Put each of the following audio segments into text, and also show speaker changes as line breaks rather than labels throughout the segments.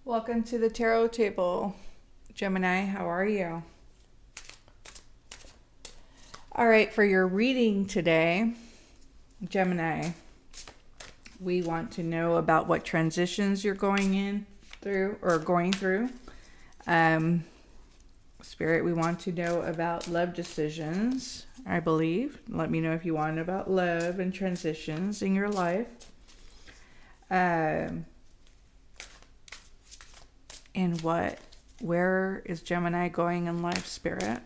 Welcome to the tarot table, Gemini. How are you? All right, for your reading today, Gemini, we want to know about what transitions you're going through. Spirit, we want to know about love decisions, I believe. Let me know if you want about love and transitions in your life. And where is Gemini going in life, Spirit?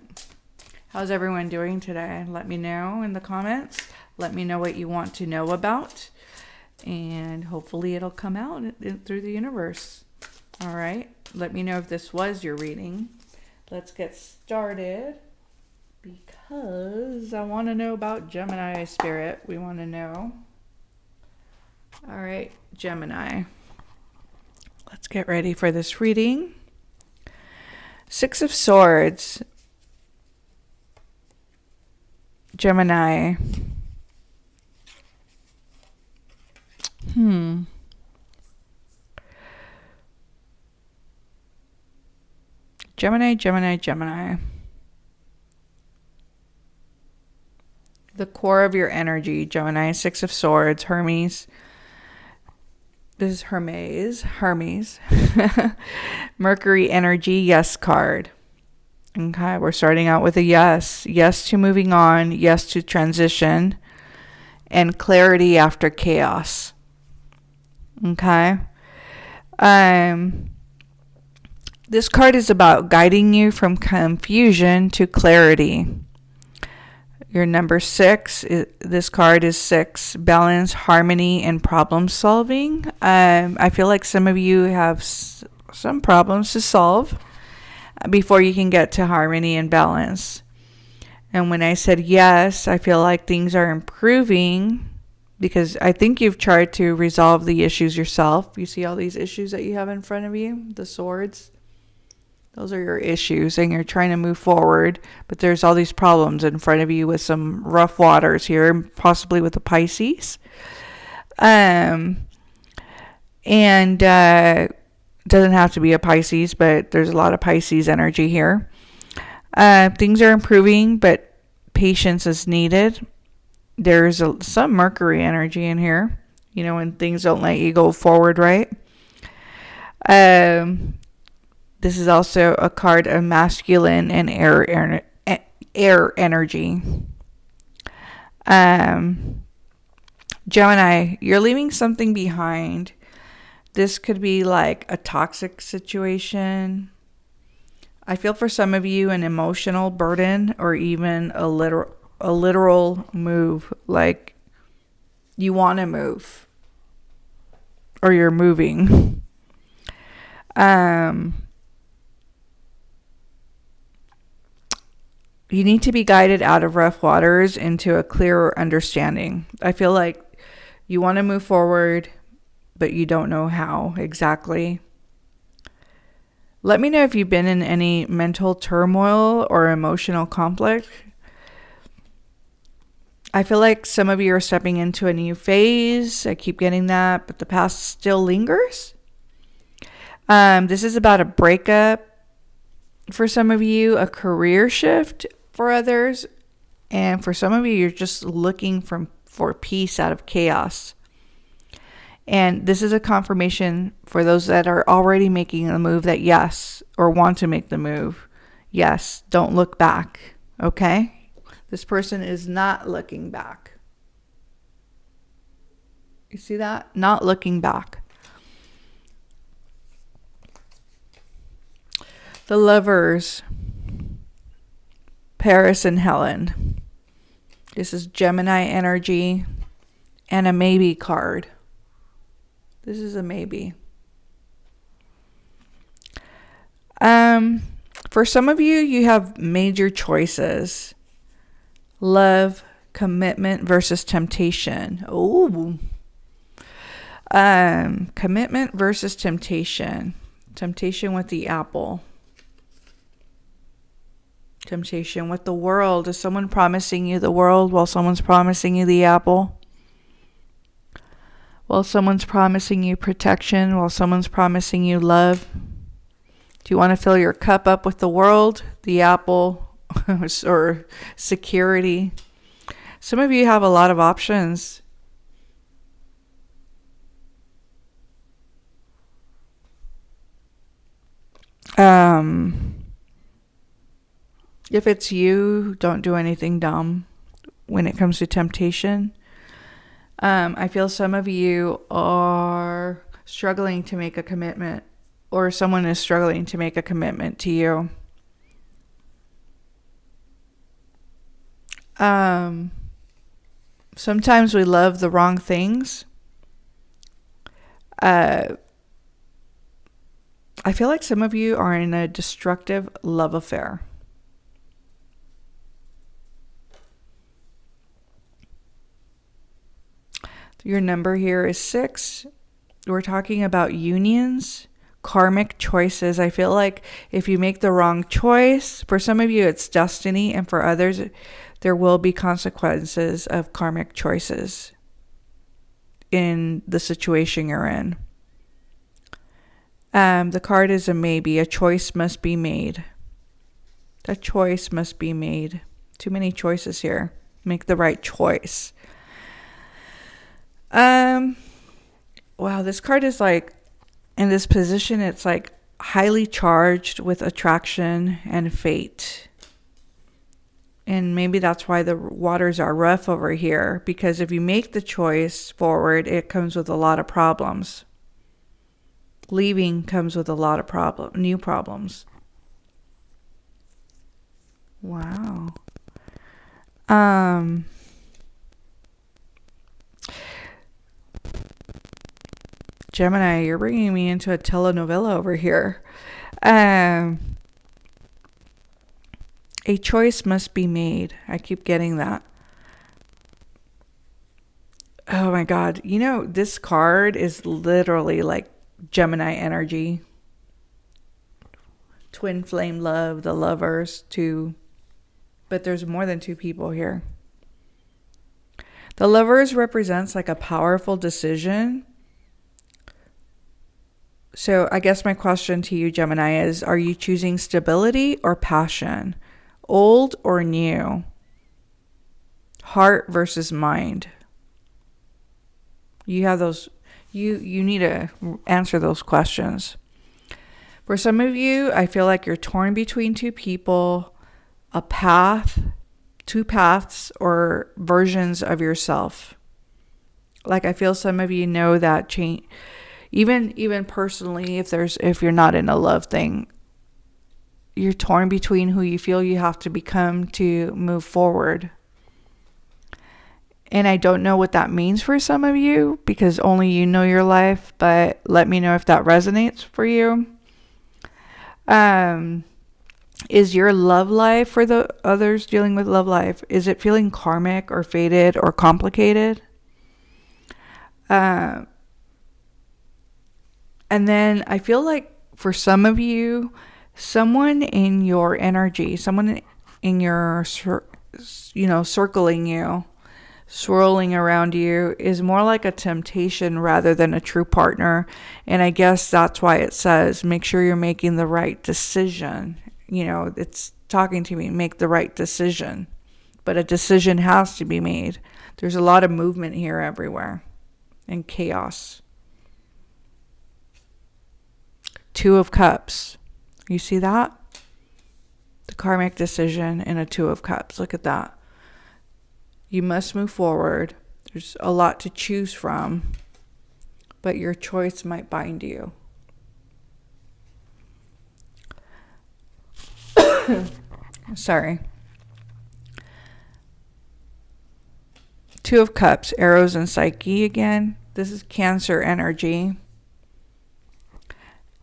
How's everyone doing today? Let me know in the comments. Let me know what you want to know about. And hopefully it'll come out through the universe. All right. Let me know if this was your reading. Let's get started because I want to know about Gemini, Spirit. We want to know. All right, Gemini. Let's get ready for this reading. Six of Swords. Gemini. Gemini. The core of your energy, Gemini. Six of Swords, Hermes. This is Hermes. Mercury energy, yes card. Okay, we're starting out with a yes. Yes to moving on, yes to transition, and clarity after chaos. Okay. This card is about guiding you from confusion to clarity. Your number 6, this card is 6, balance, harmony, and problem solving. I feel like some of you have some problems to solve before you can get to harmony and balance. And when I said yes, I feel like things are improving because I think you've tried to resolve the issues yourself. You see all these issues that you have in front of you, the swords? Those are your issues, and you're trying to move forward, but there's all these problems in front of you with some rough waters here, possibly with the Pisces. Doesn't have to be a Pisces, but there's a lot of Pisces energy here. Things are improving, but patience is needed. There's some Mercury energy in here, when things don't let you go forward, right? This is also a card of masculine and air energy. Gemini, you're leaving something behind. This could be like a toxic situation. I feel for some of you an emotional burden or even a literal move. Like you want to move or you're moving. You need to be guided out of rough waters into a clearer understanding. I feel like you want to move forward, but you don't know how exactly. Let me know if you've been in any mental turmoil or emotional conflict. I feel like some of you are stepping into a new phase. I keep getting that, but the past still lingers. This is about a breakup for some of you, a career shift for others, and for some of you, you're just looking for peace out of chaos. And this is a confirmation for those that are already making the move that yes, or want to make the move. Yes, don't look back, okay? This person is not looking back. You see that? Not looking back. The Lovers, Paris and Helen. This is Gemini energy and a maybe card. This is a maybe. For some of you, you have major choices. Love, commitment versus temptation. Oh. Commitment versus temptation. Temptation with the apple. Temptation with the world. Is someone promising you the world while someone's promising you the apple? While someone's promising you protection, while someone's promising you love. Do you want to fill your cup up with the world, the apple, or security? Some of you have a lot of options. If it's you, don't do anything dumb when it comes to temptation. I feel some of you are struggling to make a commitment, or someone is struggling to make a commitment to you. Sometimes we love the wrong things. I feel like some of you are in a destructive love affair. Your number here is 6. We're talking about unions, karmic choices. I feel like if you make the wrong choice, for some of you it's destiny, and for others there will be consequences of karmic choices in the situation you're in. The card is a maybe. A choice must be made. A choice must be made. Too many choices here. Make the right choice. Wow, this card is like, in this position, it's like highly charged with attraction and fate. And maybe that's why the waters are rough over here, because if you make the choice forward, it comes with a lot of problems. Leaving comes with a lot of new problems. Wow. Gemini, you're bringing me into a telenovela over here. A choice must be made. I keep getting that. Oh my God. You know, this card is literally like Gemini energy. Twin flame love, the lovers, two. But there's more than two people here. The lovers represents like a powerful decision. So I guess my question to you, Gemini, is, are you choosing stability or passion? Old or new? Heart versus mind? You have those, you need to answer those questions. For some of you, I feel like you're torn between two people, a path, two paths, or versions of yourself. Like I feel some of you know that change. Even personally, if you're not in a love thing, you're torn between who you feel you have to become to move forward. And I don't know what that means for some of you, because only you know your life, but let me know if that resonates for you. Is your love life, for the others dealing with love life, is it feeling karmic or fated or complicated? And then I feel like for some of you, someone in your energy, someone in your, circling you, swirling around you, is more like a temptation rather than a true partner. And I guess that's why it says, make sure you're making the right decision. It's talking to me, make the right decision. But a decision has to be made. There's a lot of movement here everywhere and chaos. 2 of Cups. You see that? The karmic decision in a 2 of Cups. Look at that. You must move forward. There's a lot to choose from, but your choice might bind you. Sorry. 2 of Cups, arrows and Psyche again. This is Cancer energy.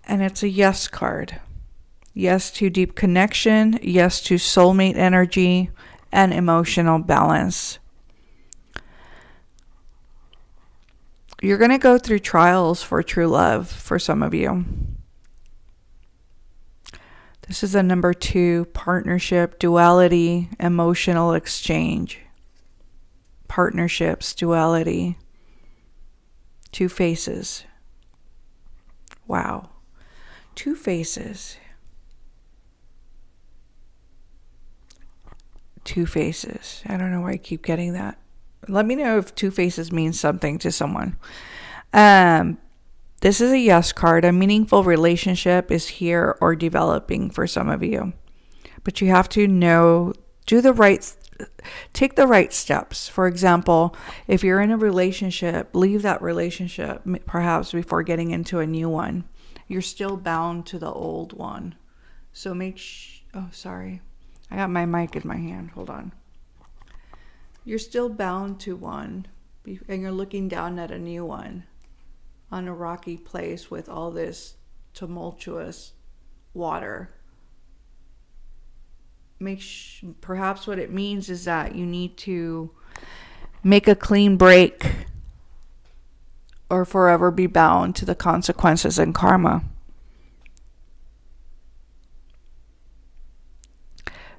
And it's a yes card. Yes to deep connection. Yes to soulmate energy and emotional balance. You're going to go through trials for true love for some of you. This is a number 2, partnership, duality, emotional exchange. Partnerships, duality. Two faces. Wow. Two faces. Two faces. I don't know why I keep getting that. Let me know if two faces means something to someone. This is a yes card. A meaningful relationship is here or developing for some of you. But you have to know, take the right steps. For example, if you're in a relationship, leave that relationship perhaps before getting into a new one. You're still bound to the old one. So oh, sorry. I got my mic in my hand. Hold on. You're still bound to one, and you're looking down at a new one on a rocky place with all this tumultuous water. Perhaps what it means is that you need to make a clean break or forever be bound to the consequences and karma.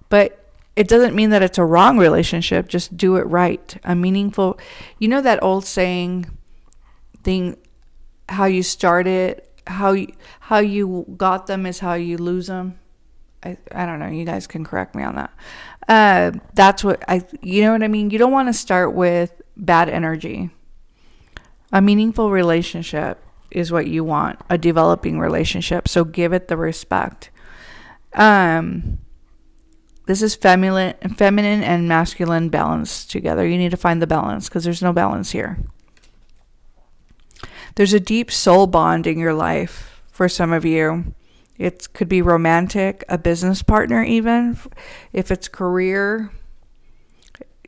But it doesn't mean that it's a wrong relationship. Just do it right. A meaningful, that old saying thing, how you started, how you got them is how you lose them. I don't know. You guys can correct me on that. That's what you know what I mean? You don't want to start with bad energy. A meaningful relationship is what you want, a developing relationship. So give it the respect. This is feminine and masculine balance together. You need to find the balance because there's no balance here. There's a deep soul bond in your life for some of you. It could be romantic, a business partner even. If it's career,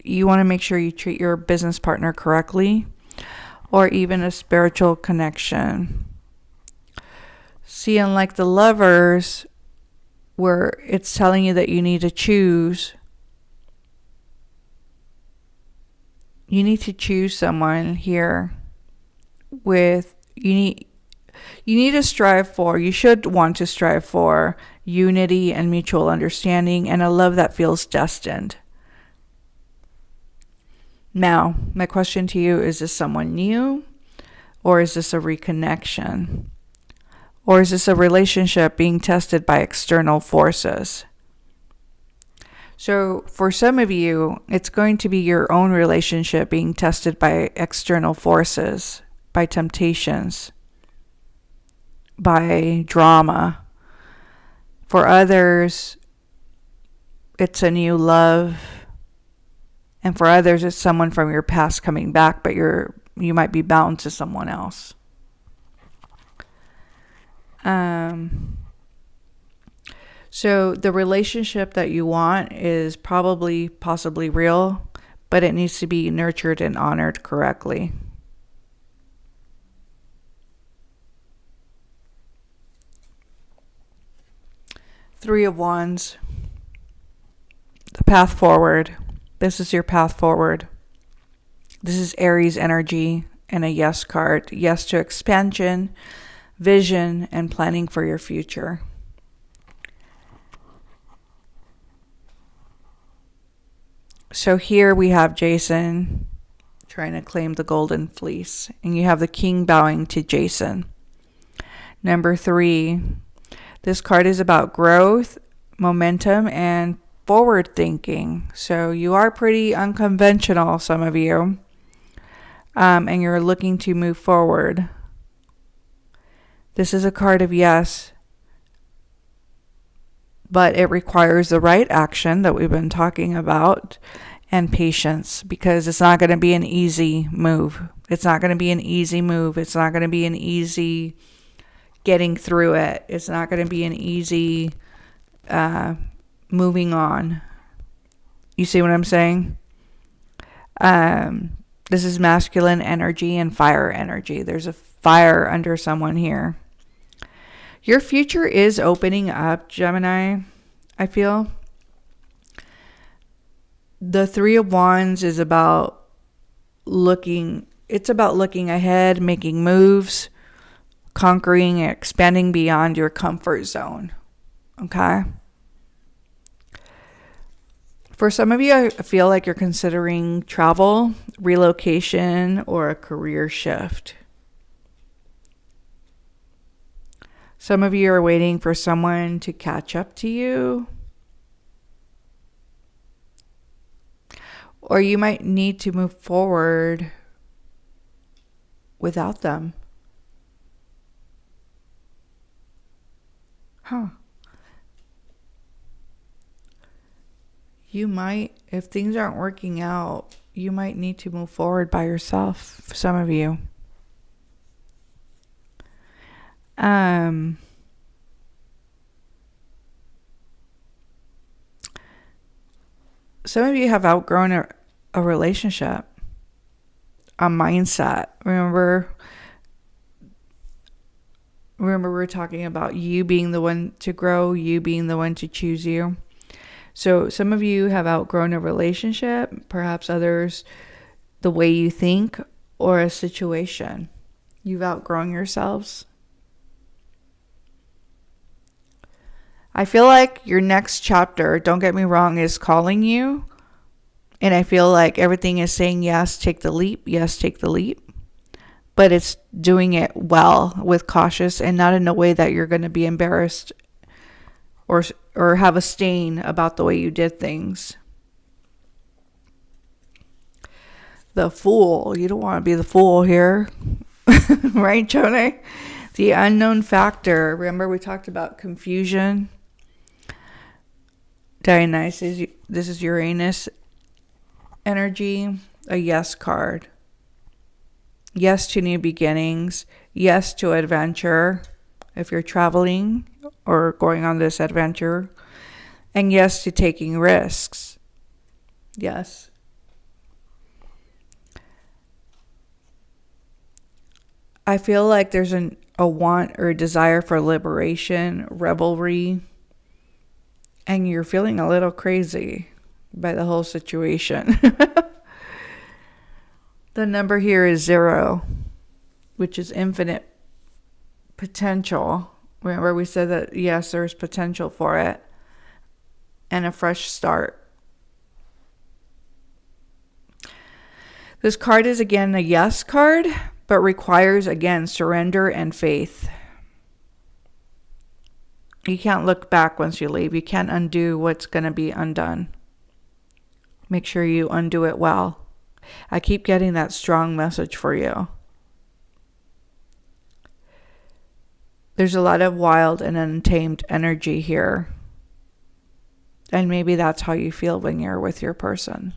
you want to make sure you treat your business partner correctly, or even a spiritual connection. See, unlike the Lovers, where it's telling you that you need to choose. You need to choose someone here you should want to strive for unity and mutual understanding and a love that feels destined. Now, my question to you, is this someone new, or is this a reconnection? Or is this a relationship being tested by external forces? So for some of you, it's going to be your own relationship being tested by external forces, by temptations, by drama. For others, it's a new love. And for others, it's someone from your past coming back, but you might be bound to someone else. So the relationship that you want is possibly real, but it needs to be nurtured and honored correctly. Three of Wands. The path forward. This is your path forward. This is Aries energy and a yes card. Yes to expansion, vision, and planning for your future. So here we have Jason trying to claim the golden fleece, and you have the king bowing to Jason. Number 3, this card is about growth, momentum, and forward thinking. So you are pretty unconventional, some of you, and you're looking to move forward. This is a card of yes, but it requires the right action that we've been talking about and patience, because it's not going to be an easy move. It's not going to be an easy move. It's not going to be an easy getting through it. It's not going to be an easy moving on. You see what I'm saying? This is masculine energy and fire energy. There's a fire under someone here. Your future is opening up, Gemini, I feel. The 3 of Wands is about looking ahead, making moves, conquering, expanding beyond your comfort zone. Okay? For some of you, I feel like you're considering travel, relocation, or a career shift. Some of you are waiting for someone to catch up to you. Or you might need to move forward without them. You might, if things aren't working out, you might need to move forward by yourself, for some of you. Some of you have outgrown a relationship, a mindset. Remember we were talking about you being the one to grow, you being the one to choose you. So some of you have outgrown a relationship, perhaps others the way you think, or a situation. You've outgrown yourselves. I feel like your next chapter, don't get me wrong, is calling you. And I feel like everything is saying, yes, take the leap. Yes, take the leap. But it's doing it well, with cautious, and not in a way that you're going to be embarrassed or have a stain about the way you did things. The Fool. You don't want to be the fool here. Right, Jonah? The unknown factor. Remember we talked about confusion? Dionysus, this is Uranus energy. A yes card. Yes to new beginnings. Yes to adventure, if you're traveling or going on this adventure. And yes to taking risks. Yes. I feel like there's a want or a desire for liberation, revelry, and you're feeling a little crazy by the whole situation. The number here is 0, which is infinite potential. Remember we said that, yes, there's potential for it. And a fresh start. This card is, again, a yes card, but requires, again, surrender and faith. You can't look back once you leave. You can't undo what's going to be undone. Make sure you undo it well. I keep getting that strong message for you. There's a lot of wild and untamed energy here. And maybe that's how you feel when you're with your person.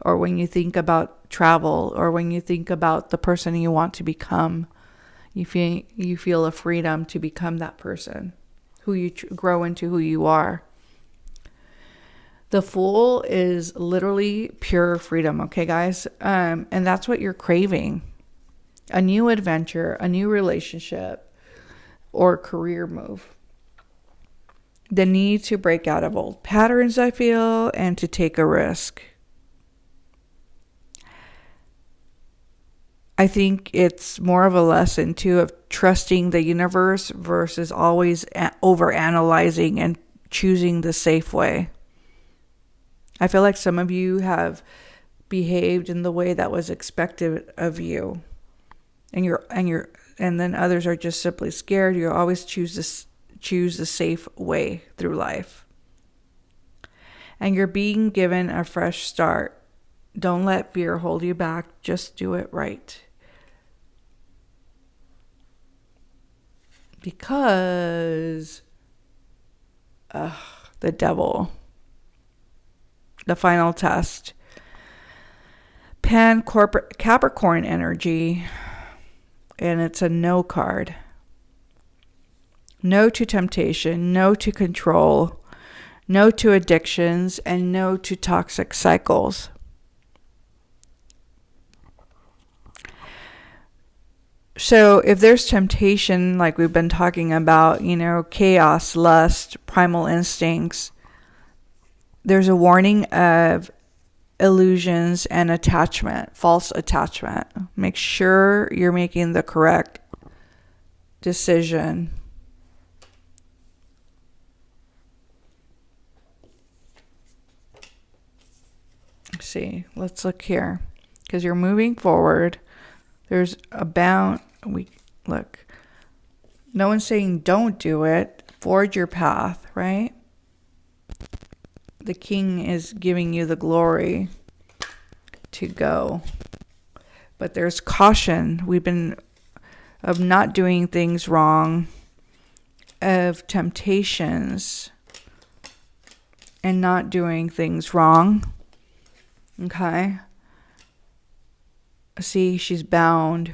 Or when you think about travel, or when you think about the person you want to become. You feel a freedom to become that person, who you grow into who you are. The Fool is literally pure freedom, okay, guys? And that's what you're craving. A new adventure, a new relationship, or career move. The need to break out of old patterns, I feel, and to take a risk. I think it's more of a lesson, too, of trusting the universe versus always overanalyzing and choosing the safe way. I feel like some of you have behaved in the way that was expected of you. And then others are just simply scared. You always choose the safe way through life. And you're being given a fresh start. Don't let fear hold you back. Just do it right. Because the Devil. The final test. Capricorn energy. And it's a no card. No to temptation. No to control. No to addictions. And no to toxic cycles. So if there's temptation, like we've been talking about, chaos, lust, primal instincts, there's a warning of illusions and attachment, false attachment. Make sure you're making the correct decision. Let's see, let's look here. Because you're moving forward. There's a No one's saying don't do it. Forge your path, right? The king is giving you the glory to go. But there's caution. We've been of not doing things wrong, of temptations, and not doing things wrong. Okay? See, she's bound.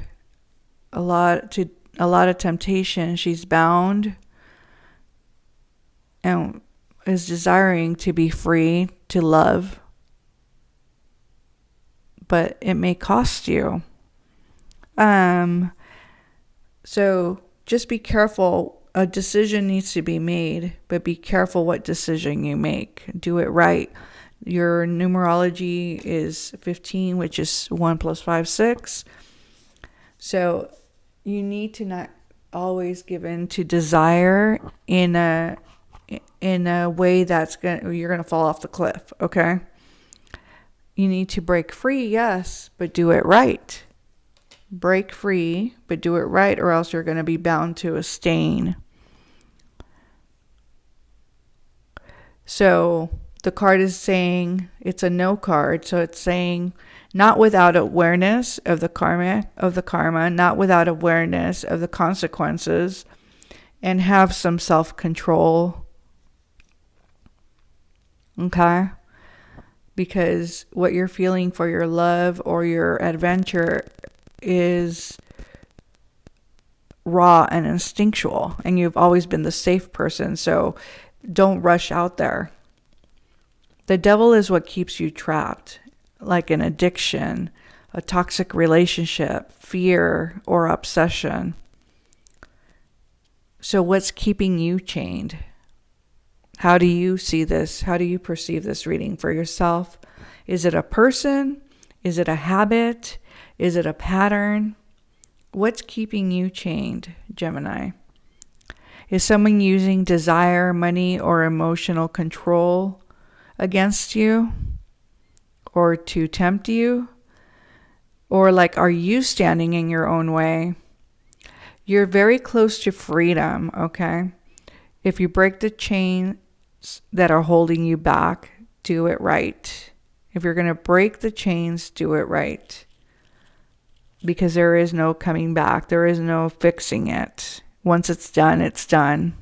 A lot of temptation. She's bound and is desiring to be free, to love. But it may cost you. So just be careful. A decision needs to be made, but be careful what decision you make. Do it right. Your numerology is 15, which is 1 + 5, 6. So you need to not always give in to desire in a way that's you're gonna fall off the cliff. Okay. You need to break free, yes, but do it right. Break free, but do it right, or else you're going to be bound to a stain. So the card is saying it's a no card. So it's saying not without awareness of the karma, not without awareness of the consequences, and have some self-control. Okay? Because what you're feeling for your love or your adventure is raw and instinctual, and you've always been the safe person, so don't rush out there. The devil is what keeps you trapped, like an addiction, a toxic relationship, fear, or obsession. So what's keeping you chained? How do you see this? How do you perceive this reading for yourself? Is it a person? Is it a habit? Is it a pattern? What's keeping you chained, Gemini? Is someone using desire, money, or emotional control against you? Or to tempt you? Or are you standing in your own way? You're very close to freedom, okay? If you break the chains that are holding you back, do it right. If you're going to break the chains, do it right. Because there is no coming back. There is no fixing it. Once it's done, it's done.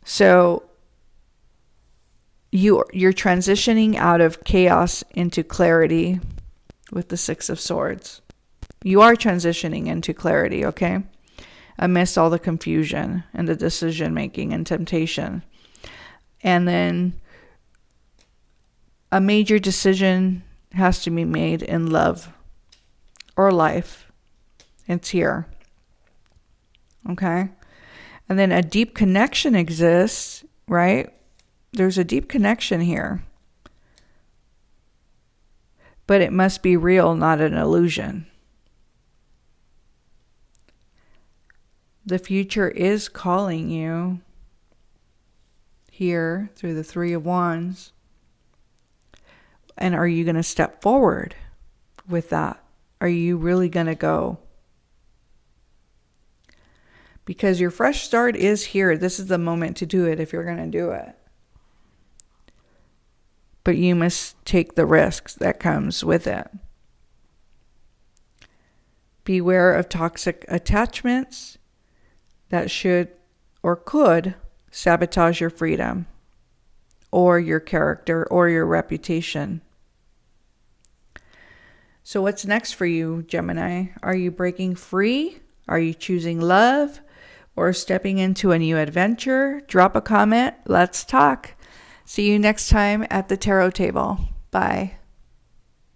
So you're transitioning out of chaos into clarity with the 6 of Swords. You are transitioning into clarity, okay? Amidst all the confusion and the decision making and temptation. And then a major decision has to be made in love or life. It's here. Okay? And then a deep connection exists, right? There's a deep connection here. But it must be real, not an illusion. The future is calling you here through the 3 of Wands. And are you going to step forward with that? Are you really going to go? Because your fresh start is here. This is the moment to do it if you're going to do it. But you must take the risks that comes with it. Beware of toxic attachments that should or could sabotage your freedom or your character or your reputation. So what's next for you, Gemini? Are you breaking free? Are you choosing love or stepping into a new adventure? Drop a comment. Let's talk. See you next time at the tarot table. Bye.